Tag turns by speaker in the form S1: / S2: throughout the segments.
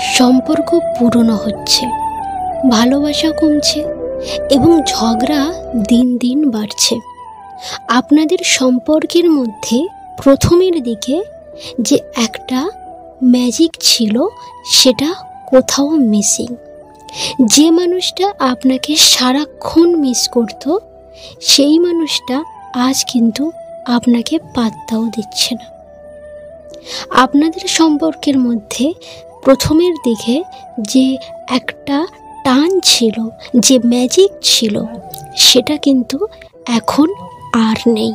S1: সম্পর্ক পুরনো হচ্ছে, ভালোবাসা কমছে এবং ঝগড়া দিন দিন বাড়ছে। আপনাদের সম্পর্কের মধ্যে প্রথমের দিকে যে একটা ম্যাজিক ছিল সেটা কোথাও মিসিং। যে মানুষটা আপনাকে সারাক্ষণ মিস করত সেই মানুষটা আজ কিন্তু আপনাকে পাত্তাও দিচ্ছে না। আপনাদের সম্পর্কের মধ্যে প্রথমের দিকে যে একটা টান ছিল, যে ম্যাজিক ছিল, সেটা কিন্তু এখন আর নেই।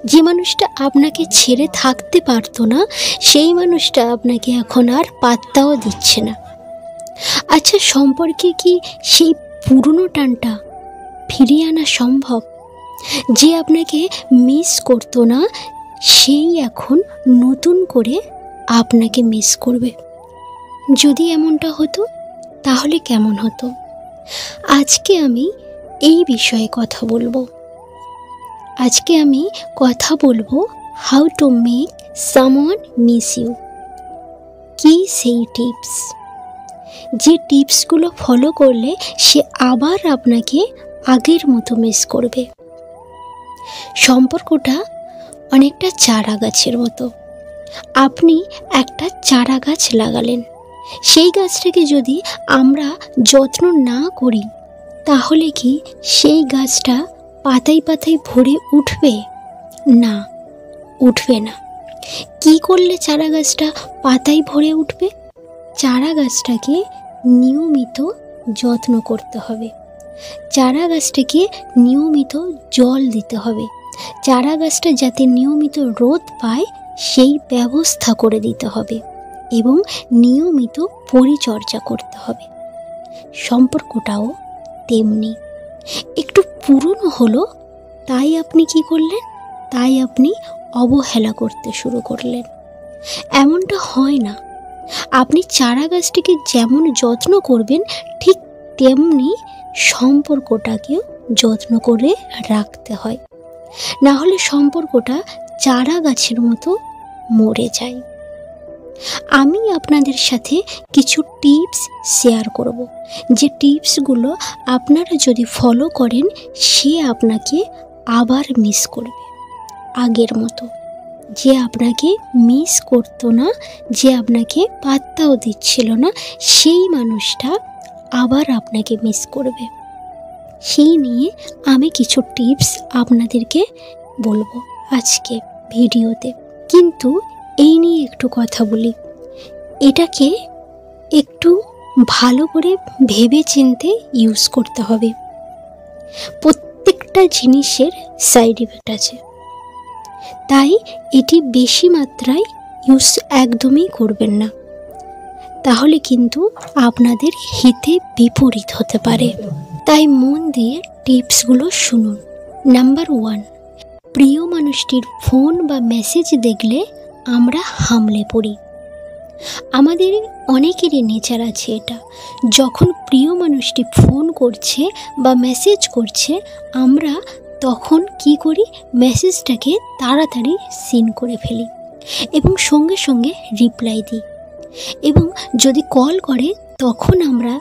S1: যে মানুষটা আপনাকে ছেড়ে থাকতে পারতো না সেই মানুষটা আপনাকে এখন আর পাত্তাও দিচ্ছে না। আচ্ছা, সম্পর্কে কি সেই পুরনো টানটা ফিরিয়ে আনা সম্ভব? যে আপনাকে মিস করতো না সেই এখন নতুন করে আপনাকে মিস করবে। যদি এমনটা হতো তাহলে কেমন হতো? আজকে আমি এই বিষয়ে কথা বলবো। আজকে আমি কথা বলবো how to make someone miss you. কি সেই টিপস, যে টিপসগুলো ফলো করলে সে আবার আপনাকে আগের মতো মিস করবে। সম্পর্কটা অনেকটা চারা গাছের মতো। আপনি একটা চারা গাছ লাগালেন, সেই গাছটাকে যদি আমরা যত্ন না করি তাহলে কি সেই গাছটা পাতায় পাতায় ভরে উঠবে? না, উঠবে না। কি করলে চারা গাছটা পাতায় ভরে উঠবে? চারা গাছটাকে নিয়মিত যত্ন করতে হবে, চারা গাছটাকে নিয়মিত জল দিতে হবে, চারা গাছটা যাতে নিয়মিত রোদ পায় সেই ব্যবস্থা করে দিতে হবে এবং নিয়মিত পরিচর্যা করতে হবে। সম্পর্কটাও তেমনি। একটু পুরনো হলো তাই আপনি কি করলেন? তাই আপনি অবহেলা করতে শুরু করলেন। এমনটা হয় না। আপনি চারা গাছটিকে যেমন যত্ন করবেন ঠিক তেমনি সম্পর্কটাকেও যত্ন করে রাখতে হয়, না হলে সম্পর্কটা চারা গাছের মতো মরে যায়। আমি আপনাদের সাথে কিছু টিপস শেয়ার করব, যে টিপসগুলো আপনারা যদি ফলো করেন সে আপনাকে আবার মিস করবে আগের মতো। যে আপনাকে মিস করতো না, যে আপনাকে পাত্তাও দিচ্ছিল না, সেই মানুষটা আবার আপনাকে মিস করবে। সেই নিয়ে আমি কিছু টিপস আপনাদেরকে বলবো আজকে ভিডিওতে। কিন্তু এই নিয়ে একটু কথা বলি, এটাকে একটু ভালো করে ভেবে চিন্তে ইউজ করতে হবে। প্রত্যেকটা জিনিসের সাইড ইফেক্ট আছে, তাই এটি বেশি মাত্রায় ইউজ একদমই করবেন না, তাহলে কিন্তু আপনাদের হিতে বিপরীত হতে পারে। তাই মন দিয়ে টিপসগুলো শুনুন। নাম্বার 1, প্রিয় মানুষটির ফোন বা মেসেজ দেখলে আমরা হামলে পড়ি। আমাদের অনেকেরই নেচার আছে এটা। যখন প্রিয় মানুষটি ফোন করছে বা মেসেজ করছে আমরা তখন কি করি? মেসেজটাকে তাড়াতাড়ি সিন করে ফেলি এবং সঙ্গে সঙ্গে রিপ্লাই দিই। এবং যদি কল করে তখন আমরা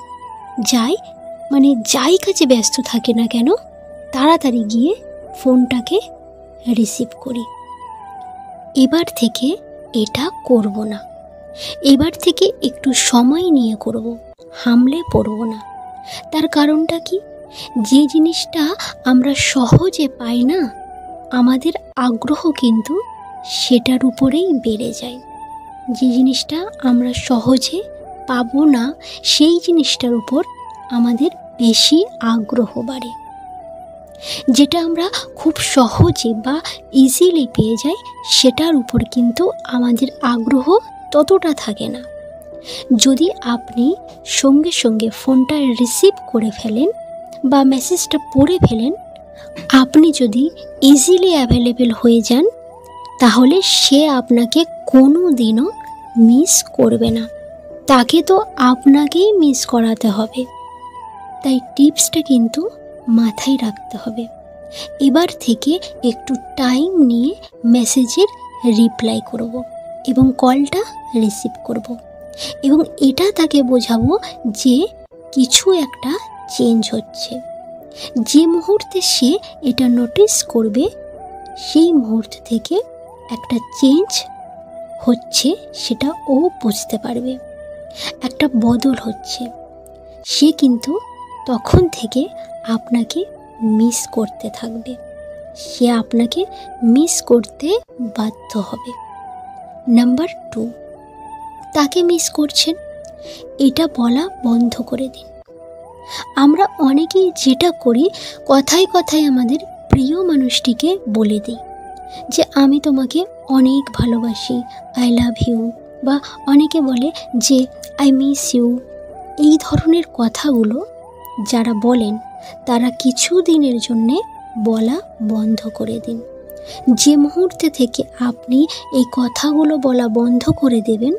S1: যাই কাজে ব্যস্ত থাকি না কেন তাড়াতাড়ি গিয়ে ফোনটাকে রিসিভ করি। এবার থেকে এটা করব না। এবার থেকে একটু সময় নিয়ে করব, হামলে পড়ব না। তার কারণটা কি? যে জিনিসটা আমরা সহজে পাই না আমাদের আগ্রহ কিন্তু সেটার উপরেই বেড়ে যায়। যে জিনিসটা আমরা সহজে পাবো না সেই জিনিসটার উপর আমাদের বেশি আগ্রহ বাড়ে। যেটা আমরা খুব সহজে বা ইজিলি পেয়ে যাই সেটার উপর কিন্তু আমাদের আগ্রহ ততটা থাকে না। যদি আপনি সঙ্গে সঙ্গে ফোনটা রিসিভ করে ফেলেন বা মেসেজটা পড়ে ফেলেন, আপনি যদি ইজিলি অ্যাভেলেবেল হয়ে যান তাহলে সে আপনাকে কোনো দিনও মিস করবে না। তাকে তো আপনাকেই মিস করাতে হবে। তাই টিপসটা কিন্তু মাথায় রাখতে হবে। এবার থেকে একটু টাইম নিয়ে মেসেজের রিপ্লাই করব এবং কলটা রিসিভ করব এবং এটা তাকে বোঝাবো যে কিছু একটা চেঞ্জ হচ্ছে। যে মুহূর্তে সে এটা নোটিস করবে সেই মুহূর্ত থেকে একটা চেঞ্জ হচ্ছে সেটা ও বুঝতে পারবে, একটা বদল হচ্ছে। সে কিন্তু তখন থেকে আপনাকে মিস করতে থাকবে, সে আপনাকে মিস করতে বাধ্য হবে। নাম্বার 2, তাকে মিস করছেন এটা বলা বন্ধ করে দিন। আমরা অনেকেই যেটা করি, কথায় কথায় আমাদের প্রিয় মানুষটিকে বলে দিই যে আমি তোমাকে অনেক ভালোবাসি, আই লাভ ইউ, বা অনেকে বলে যে আই মিস ইউ। এই ধরনের কথাগুলো যারা বলেন তারা কিছু দিনের জন্যে বলা বন্ধ করে দিন। যে মুহূর্তে থেকে আপনি এই কথাগুলো বলা বন্ধ করে দেবেন,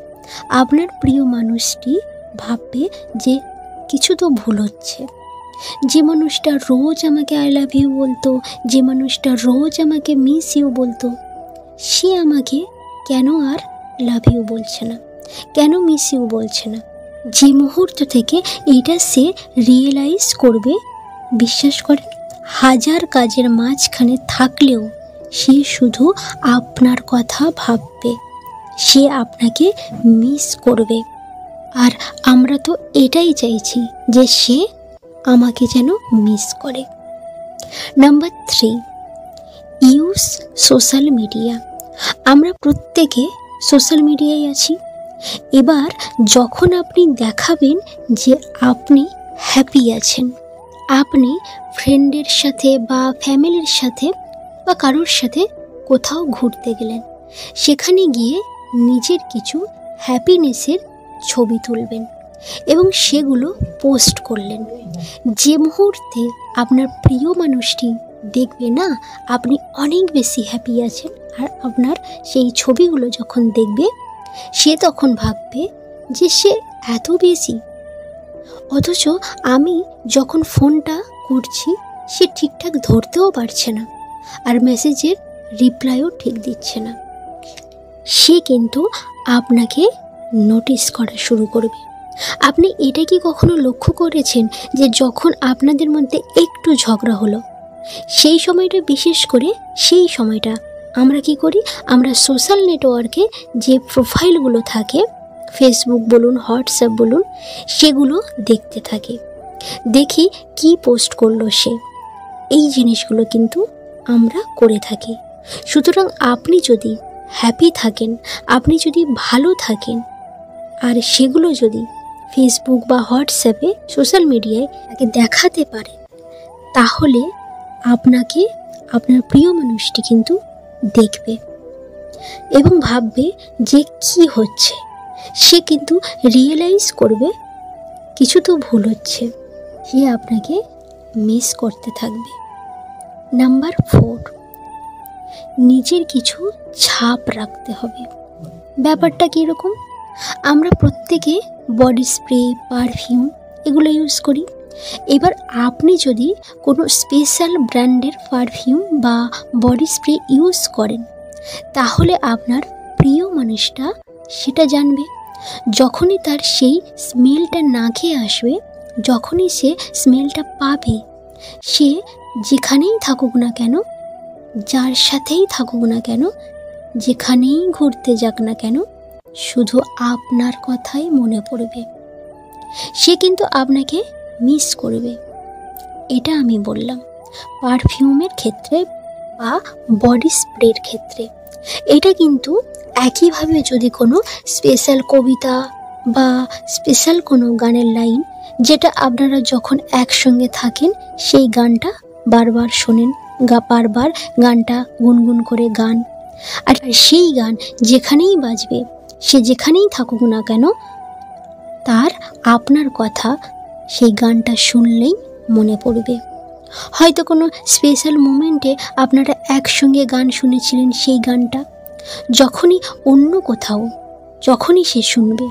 S1: আপনার প্রিয় মানুষটি ভাববে যে কিছু তো ভুল হচ্ছে। যে মানুষটা রোজ আমাকে আই লাভ ইউ বলতো, যে মানুষটা রোজ আমাকে মিস ইউ বলতো, সে আমাকে কেন আর লাভ ইউ বলছে না, কেন মিস ইউ বলছে না। যে মুহূর্ত থেকে এটা সে রিয়েলাইজ করবে, বিশ্বাস করেন হাজার কাজের মাঝখানে থাকলেও সে শুধু আপনার কথা ভাববে, সে আপনাকে মিস করবে। আর আমরা তো এটাই চাইছি যে সে আমাকে যেন মিস করে। Number 3, use social media. আমরা প্রত্যেকে সোশ্যাল মিডিয়ায় আছি। এবার যখন আপনি দেখাবেন যে আপনি হ্যাপি আছেন, আপনি ফ্রেন্ডের সাথে বা ফ্যামিলির সাথে বা কারোর সাথে কোথাও ঘুরতে গেলেন, সেখানে গিয়ে নিজের কিছু হ্যাপিনেসের ছবি তুলবেন এবং সেগুলো পোস্ট করলেন। যে মুহূর্তে আপনার প্রিয় মানুষটি দেখবে না আপনি অনেক বেশি হ্যাপি আছেন, আর আপনার সেই ছবিগুলো যখন দেখবে সে তখন ভাববে যে সে এত বেশি, অথচ আমি যখন ফোনটা করছি সে ঠিকঠাক ধরতেও পারছে না আর মেসেজের রিপ্লাইও ঠিক দিচ্ছে না। সে কিন্তু আপনাকে নোটিস করা শুরু করবে। আপনি এটা কি কখনো লক্ষ্য করেছেন যে যখন আপনাদের মধ্যে একটু ঝগড়া হলো, সেই সময়টা, বিশেষ করে সেই সময়টা আমরা কি করি, আমরা সোশ্যাল নেটওয়ার্কে যে প্রোফাইলগুলো থাকে, ফেসবুক বলুন, হোয়াটসঅ্যাপ বলুন, সেগুলো দেখতে থাকি, দেখি কি পোস্ট করলো সে। এই জিনিসগুলো কিন্তু আমরা করে থাকি। সুতরাং আপনি যদি হ্যাপি থাকেন, আপনি যদি ভালো থাকেন, আর সেগুলো যদি ফেসবুক বা হোয়াটসঅ্যাপে সোশ্যাল মিডিয়ায় তাকে দেখাতে পারেন, তাহলে আপনাকে আপনার প্রিয় মানুষটি কিন্তু দেখবে এবং ভাববে যে কি হচ্ছে। সে কিন্তু রিয়েলাইজ করবে কিছু তো ভুল হচ্ছে, সে আপনাকে মিস করতে থাকবে। নাম্বার 4, নিজের কিছু ছাপ রাখতে হবে। ব্যাপারটা কীরকম, আমরা প্রত্যেকে বডি স্প্রে, পারফিউম এগুলো ইউজ করি। এবার আপনি যদি কোনো স্পেশাল ব্র্যান্ডের পারফিউম বা বডি স্প্রে ইউজ করেন, তাহলে আপনার প্রিয় মানুষটা সেটা জানবে। যখনই তার সেই স্মেলটা নাকে আসবে, যখনই সে স্মেলটা পাবে, সে যেখানেই থাকুক না কেন, যার সাথেই থাকুক না কেন, যেখানেই ঘুরতে যাক না কেন, শুধু আপনার কথাই মনে পড়বে। সে কিন্তু আপনাকে মিস করবে। এটা আমি বললাম পারফিউমের ক্ষেত্রে বা বডি স্প্রের ক্ষেত্রে। এটা কিন্তু একইভাবে যদি কোনো স্পেশাল কবিতা বা স্পেশাল কোনো গানের লাইন, যেটা আপনারা যখন একসঙ্গে থাকেন সেই গানটা বারবার শোনেন, বারবার গানটা গুনগুন করে গান, আর সেই গান যেখানেই বাজবে, সে যেখানেই থাকুক না কেন, তার আপনার কথা সেই গানটা শুনলেই মনে পড়বে। হয়তো কোনো স্পেশাল মোমেন্টে আপনারা একসঙ্গে গান শুনেছিলেন, সেই গানটা যখনই অন্য কোথাও যখনই সে শুনবে,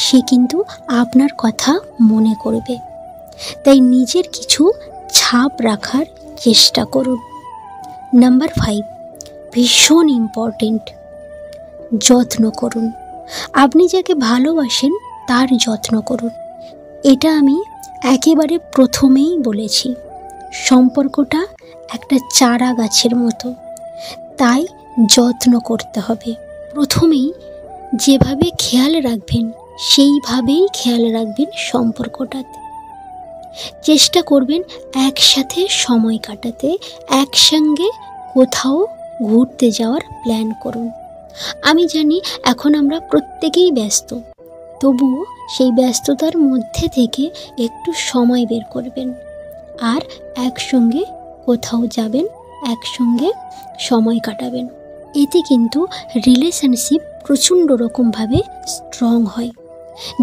S1: সে কিন্তু আপনার কথা মনে করবে। তাই নিজের কিছু ছাপ রাখার চেষ্টা করুন। নাম্বার 5, ভীষণ ইম্পর্টেন্ট, যত্ন করুন। আপনি যাকে ভালোবাসেন তার যত্ন করুন। এটা আমি একেবারে প্রথমেই বলেছি, সম্পর্কটা একটা চারা গাছের মতো, তাই যত্ন করতে হবে। প্রথমেই যেভাবে খেয়াল রাখবেন সেইভাবেই খেয়াল রাখবেন সম্পর্কটাতে। চেষ্টা করবেন একসাথে সময় কাটাতে, একসঙ্গে কোথাও ঘুরতে যাওয়ার প্ল্যান করুন। আমি জানি এখন আমরা প্রত্যেকেই ব্যস্ত, তবুও সেই ব্যস্ততার মধ্যে থেকে একটু সময় বের করবেন আর একসঙ্গে কোথাও যাবেন, একসঙ্গে সময় কাটাবেন। এতে কিন্তু রিলেশনশিপ প্রচণ্ড রকমভাবে স্ট্রং হয়,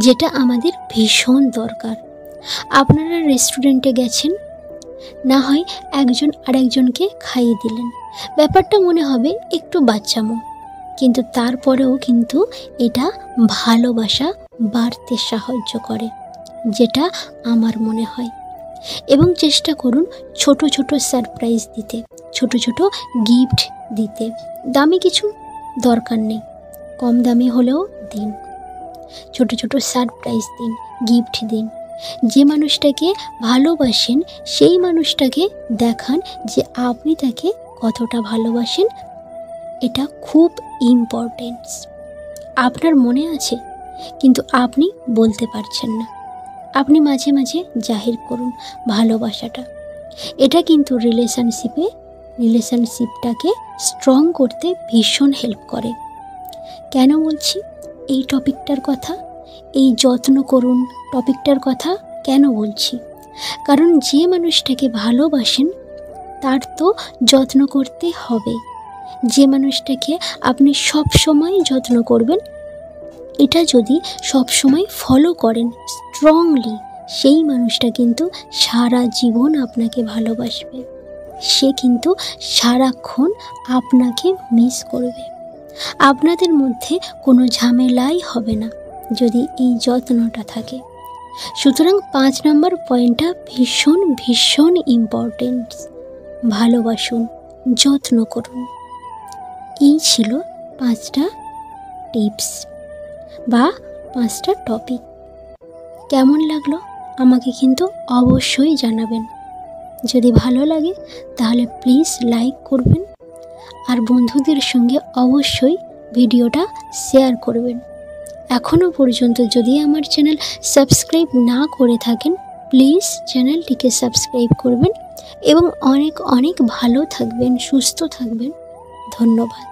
S1: যেটা আমাদের ভীষণ দরকার। আপনারা রেস্টুরেন্টে গেছেন, না হয় একজন আরেকজনকে খাইয়ে দিলেন, ব্যাপারটা মনে হবে একটু বাচ্চামো, কিন্তু তারপরেও কিন্তু এটা ভালোবাসা বাড়তে সাহায্য করে, যেটা আমার মনে হয়। এবং চেষ্টা করুন ছোট ছোট সারপ্রাইজ দিতে, ছোট ছোট গিফট দিতে। দামি কিছু দরকার নেই, কম দামি হলেও দিন। ছোট ছোট সারপ্রাইজ দিন, গিফট দিন। যে মানুষটাকে ভালোবাসেন সেই মানুষটাকে দেখান যে আপনি তাকে কতটা ভালোবাসেন। এটা খুব ইম্পর্টেন্স। আপনার মনে আছে কিন্তু আপনি বলতে পারছেন না, আপনি মাঝে মাঝে জাহির করুন ভালোবাসাটা। এটা কিন্তু রিলেশনশিপটাকে স্ট্রং করতে ভীষণ হেল্প করে। কেন বলছি এই টপিকটার কথা, এই যত্ন করুন টপিকটার কথা কেন বলছি? কারণ যে মানুষটাকে ভালোবাসেন তার তো যত্ন করতে হবে। যে মানুষটাকে আপনি সব সময় যত্ন করবেন, এটা যদি সব সময় ফলো করেন স্ট্রংলি, সেই মানুষটা কিন্তু সারা জীবন আপনাকে ভালোবাসবে। সে কিন্তু সারাক্ষণ আপনাকে মিস করবে। আপনাদের মধ্যে কোনো ঝামেলাই হবে না যদি এই যত্নটা থাকে। সুতরাং 5 নম্বর পয়েন্টটা ভীষণ ভীষণ ইম্পর্টেন্ট। ভালোবাসুন, যত্ন করুন। এই ছিল 5টা টিপস বা 5টা টপিক। কেমন লাগলো আমাকে কিন্তু অবশ্যই জানাবেন। যদি ভালো লাগে তাহলে প্লিজ লাইক করবেন, আর বন্ধুদের সঙ্গে অবশ্যই ভিডিওটা শেয়ার করবেন। এখনও পর্যন্ত যদি আমার চ্যানেল সাবস্ক্রাইব না করে থাকেন, প্লিজ চ্যানেলটিকে সাবস্ক্রাইব করবেন এবং অনেক অনেক ভালো থাকবেন, সুস্থ থাকবেন। ধন্যবাদ।